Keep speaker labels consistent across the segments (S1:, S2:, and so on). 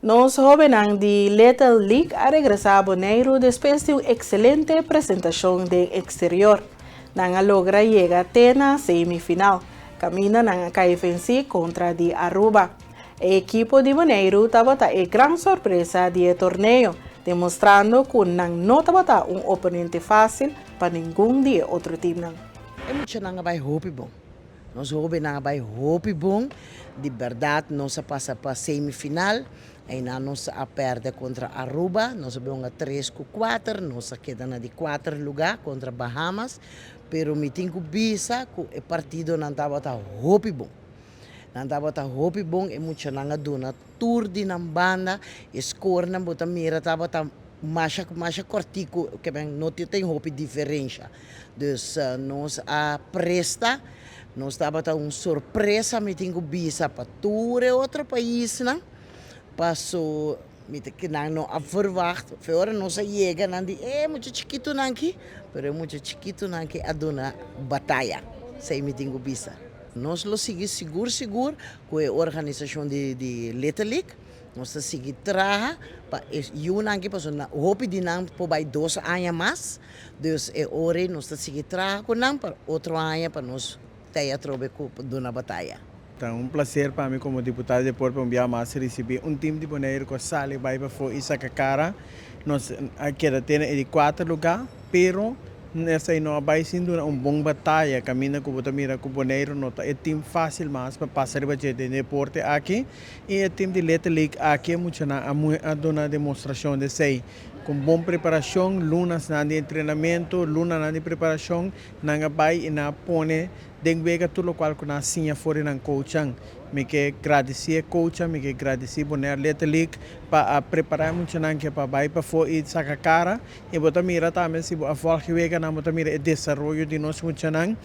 S1: Los jóvenes de Little League ha regresado a Bonaire después de una excelente presentación de exterior. Nanga logra llegar a la semifinal. Camina nanga KFNC contra de Aruba. El equipo de Bonaire estaba a gran sorpresa del torneo, demostrando que no estaba un oponente fácil para ningún de otro time.
S2: É muito nanga vai hope bom. Nós hope nanga vai hope bom. De verdade, nós passa para semifinal. Ainda nós a perde contra Aruba. Nós vamos a 3-4. Nós queda de 4 lugar contra Bahamas. Pero me tenho bisa que o partido não estava hope bom. Não estava hope bom. É muito nanga dona tour de na banda. Score na bota mira estava mais cortico, que não tem hope diferença. Dus nós a presta, nós estava uma surpresa, me tenho bisa para tour outro país, né? Passou, que não a verwacht, fora nós a chega, não di, muito chiquito nanki, pero muito chiquito nanki a dona batalha, sei me tenho bisa. Nós lo seguro com a organização de Little League. Nós seguimos trabalhando para eu não posso hope de não por mais 2 anos mais, dus é hora nós seguimos trabalhando com não para outro ano para nós ter trabalho com a batalha.
S3: Então, prazer para mim como deputado de Porto Pombiá mais receber time de Bonaire que sale vai para fora e saca cara. Nós aqui tem de 4 lugares, pero nessa não vai sendo bom batalha, caminha com o mira com o Bonaire, não é time fácil mais para passar o de deporte aqui e o time de Little League aqui é muito a dona demonstração de sei com boa preparação, lunas de treinamento, lunas de preparação, não vai e não põe dengue tudo o qual que nós sim fora na coaching. Me que agradecer coach, me que agradecer Bonaire Little League para preparar muito nanque para vai para fora e sacar cara e botar mira também se a volta vega na botar mira o desenvolvimento de nós muito nangue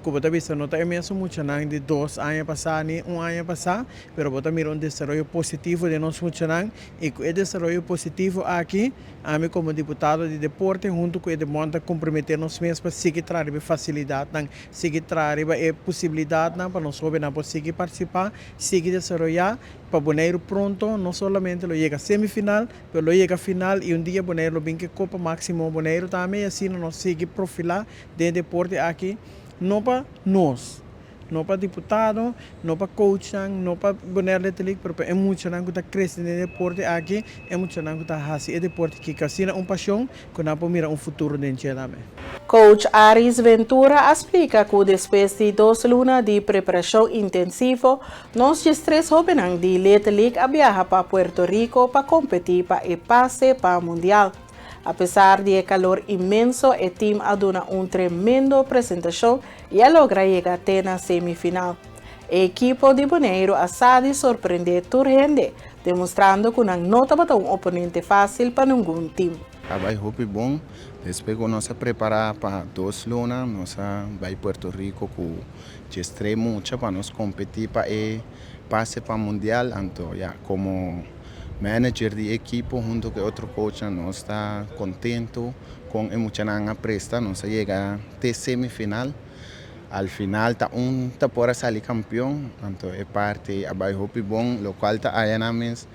S3: que botar vista nota é mesmo muito nangue de 2 anos passar nem 1 ano passar, pero botar mira desenvolvimento positivo de nós muito nangue e com o desenvolvimento positivo aqui a mim como deputado de deporte junto com o demanda comprometer nós mesmos para seguir trazer facilidade, seguir trazer possibilidade para nós jovens para seguir participar, seguir desenvolver para Bonaire pronto, não somente lo llega a semifinal, mas lo llega a final e dia Bonaire lo bem que Copa Máximo Bonaire também assim nós seguir profilar de deporte aqui, não para nós, não para deputado, não para coaching, não para Bonaire Little League, pero é muito não que está crescendo de deporte aqui, é muito não que está fazendo deporte que assim é paixão que não pode mirar futuro dentro também.
S1: Coach Aris Ventura explica que después de 2 lunas de preparación intensiva, los 3 jóvenes de Little League viajan para Puerto Rico para competir para el pase para el Mundial. A pesar del calor inmenso, el team ha dado una tremenda presentación y ha logrado llegar a la semifinal. El equipo de Bonaire ha sabido sorprender a toda gente, demostrando que no estaba un oponente fácil para ningún team.
S4: Vai hope bom, depois nós preparar para 2 lunas, nós vai Puerto Rico com estreia muito para nós competir para o passe para o mundial, então como manager de equipo junto com outro coach nós está contento com a muita nanga presta, nós chega até semifinal. Al final tá por sair campeão, então é parte vai hope bom, lo qual tá aí na mens,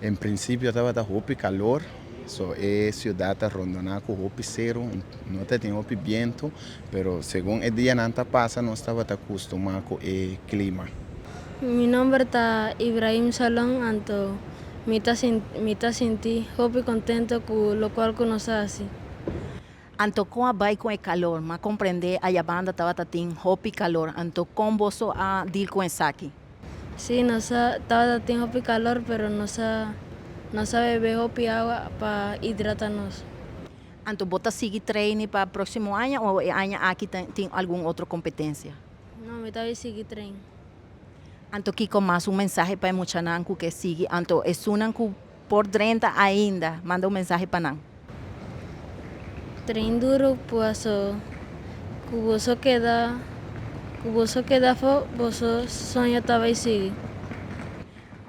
S4: em princípio estava hope calor. So, é cidade rondona com hope zero, não tem hope vento, pero segundo o dia não passa, nós estava acostumado com o clima.
S5: Mi nombre está Ibrahim Salón, anto me senti hope contento com lo qual que nós assim.
S6: Anto com a vai com o calor, mas compreender a banda estava tendo hope calor, anto com você a deal com isso aqui.
S5: Sim, nós estava tendo hope calor, pero não sabe beber hope água para hidratar-nos.
S6: Então, você sigue treino para o próximo ano ou ano aqui tem alguma outra competência?
S5: Não, eu estava seguir treino.
S6: Então, Kiko, mais mensagem para o Muchananco que sigue. Então, é sunanco por dentro ainda, manda mensagem para nós.
S5: Treino duro, pues, que você queda você sonha também seguir.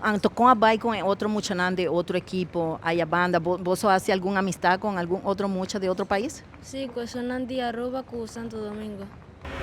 S6: Então, com a vai com outro muchanan de outro equipo, a banda, você faz alguma amistade com algum outro mucha de outro país?
S5: Sim, com o de Aruba com Santo Domingo.